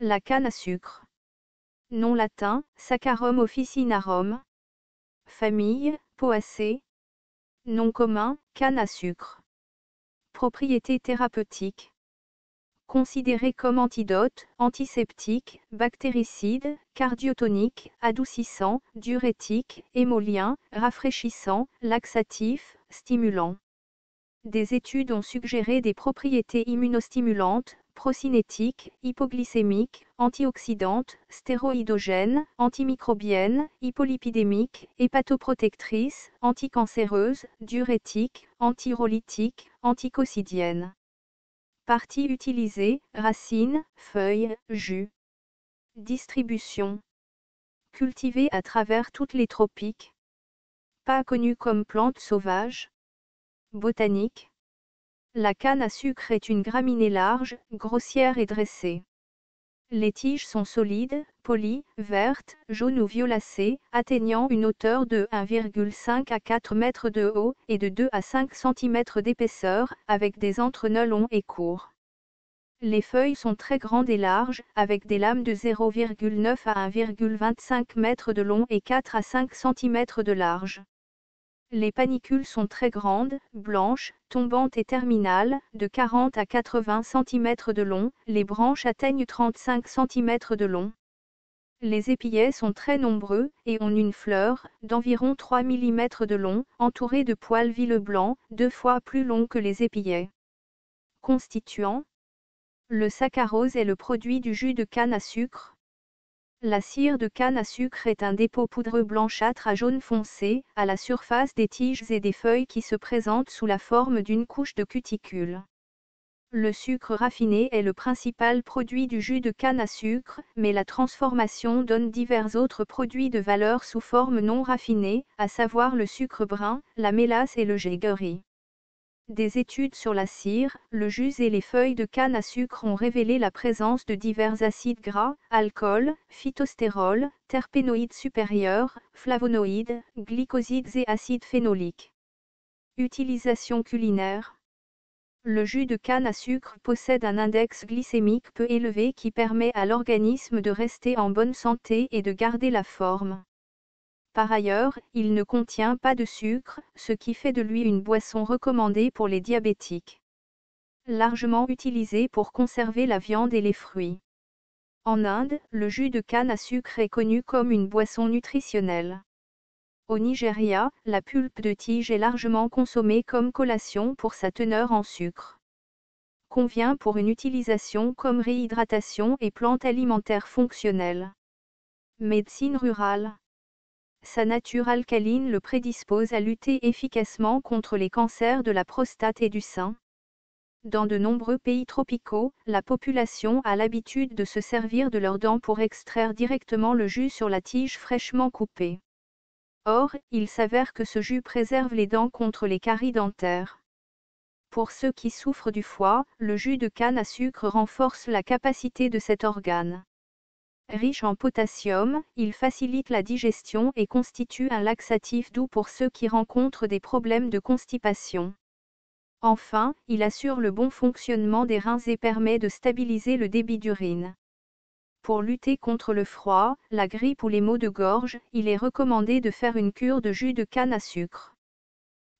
La canne à sucre. Nom latin, Saccharum officinarum. Famille, Poaceae. Nom commun, canne à sucre. Propriétés thérapeutiques. Considéré comme antidote, antiseptique, bactéricide, cardiotonique, adoucissant, diurétique, émolien, rafraîchissant, laxatif, stimulant. Des études ont suggéré des propriétés immunostimulantes, procinétiques, hypoglycémiques, antioxydantes, stéroïdogènes, antimicrobiennes, hypolipidémiques, hépatoprotectrices, anticancéreuses, diurétiques, antiurolytiques, anticocidiennes. Parties utilisées, racines, feuilles, jus. Distribution. Cultivée à travers toutes les tropiques. Pas connue comme plante sauvage. Botanique. La canne à sucre est une graminée large, grossière et dressée. Les tiges sont solides, polies, vertes, jaunes ou violacées, atteignant une hauteur de 1,5 à 4 mètres de haut et de 2 à 5 cm d'épaisseur, avec des entrenœuds longs et courts. Les feuilles sont très grandes et larges, avec des lames de 0,9 à 1,25 m de long et 4 à 5 cm de large. Les panicules sont très grandes, blanches, tombantes et terminales, de 40 à 80 cm de long, les branches atteignent 35 cm de long. Les épillets sont très nombreux, et ont une fleur, d'environ 3 mm de long, entourée de poils villeux blancs, 2 fois plus longs que les épillets. Constituants. Le saccharose est le produit du jus de canne à sucre. La cire de canne à sucre est un dépôt poudreux blanchâtre à jaune foncé, à la surface des tiges et des feuilles qui se présente sous la forme d'une couche de cuticule. Le sucre raffiné est le principal produit du jus de canne à sucre, mais la transformation donne divers autres produits de valeur sous forme non raffinée, à savoir le sucre brun, la mélasse et le jaggery. Des études sur la cire, le jus et les feuilles de canne à sucre ont révélé la présence de divers acides gras, alcools, phytostérols, terpénoïdes supérieurs, flavonoïdes, glycosides et acides phénoliques. Utilisation culinaire. Le jus de canne à sucre possède un index glycémique peu élevé qui permet à l'organisme de rester en bonne santé et de garder la forme. Par ailleurs, il ne contient pas de sucre, ce qui fait de lui une boisson recommandée pour les diabétiques. Largement utilisé pour conserver la viande et les fruits. En Inde, le jus de canne à sucre est connu comme une boisson nutritionnelle. Au Nigeria, la pulpe de tige est largement consommée comme collation pour sa teneur en sucre. Convient pour une utilisation comme réhydratation et plante alimentaire fonctionnelle. Médecine rurale. Sa nature alcaline le prédispose à lutter efficacement contre les cancers de la prostate et du sein. Dans de nombreux pays tropicaux, la population a l'habitude de se servir de leurs dents pour extraire directement le jus sur la tige fraîchement coupée. Or, il s'avère que ce jus préserve les dents contre les caries dentaires. Pour ceux qui souffrent du foie, le jus de canne à sucre renforce la capacité de cet organe. Riche en potassium, il facilite la digestion et constitue un laxatif doux pour ceux qui rencontrent des problèmes de constipation. Enfin, il assure le bon fonctionnement des reins et permet de stabiliser le débit d'urine. Pour lutter contre le froid, la grippe ou les maux de gorge, il est recommandé de faire une cure de jus de canne à sucre.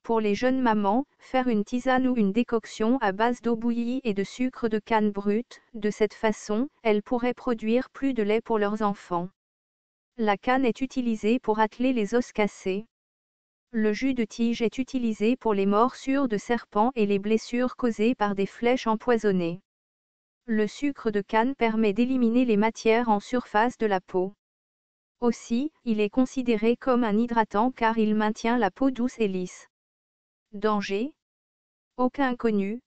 Pour les jeunes mamans, faire une tisane ou une décoction à base d'eau bouillie et de sucre de canne brut, de cette façon, elles pourraient produire plus de lait pour leurs enfants. La canne est utilisée pour atteler les os cassés. Le jus de tige est utilisé pour les morsures de serpents et les blessures causées par des flèches empoisonnées. Le sucre de canne permet d'éliminer les matières en surface de la peau. Aussi, il est considéré comme un hydratant car il maintient la peau douce et lisse. Danger. Aucun connu,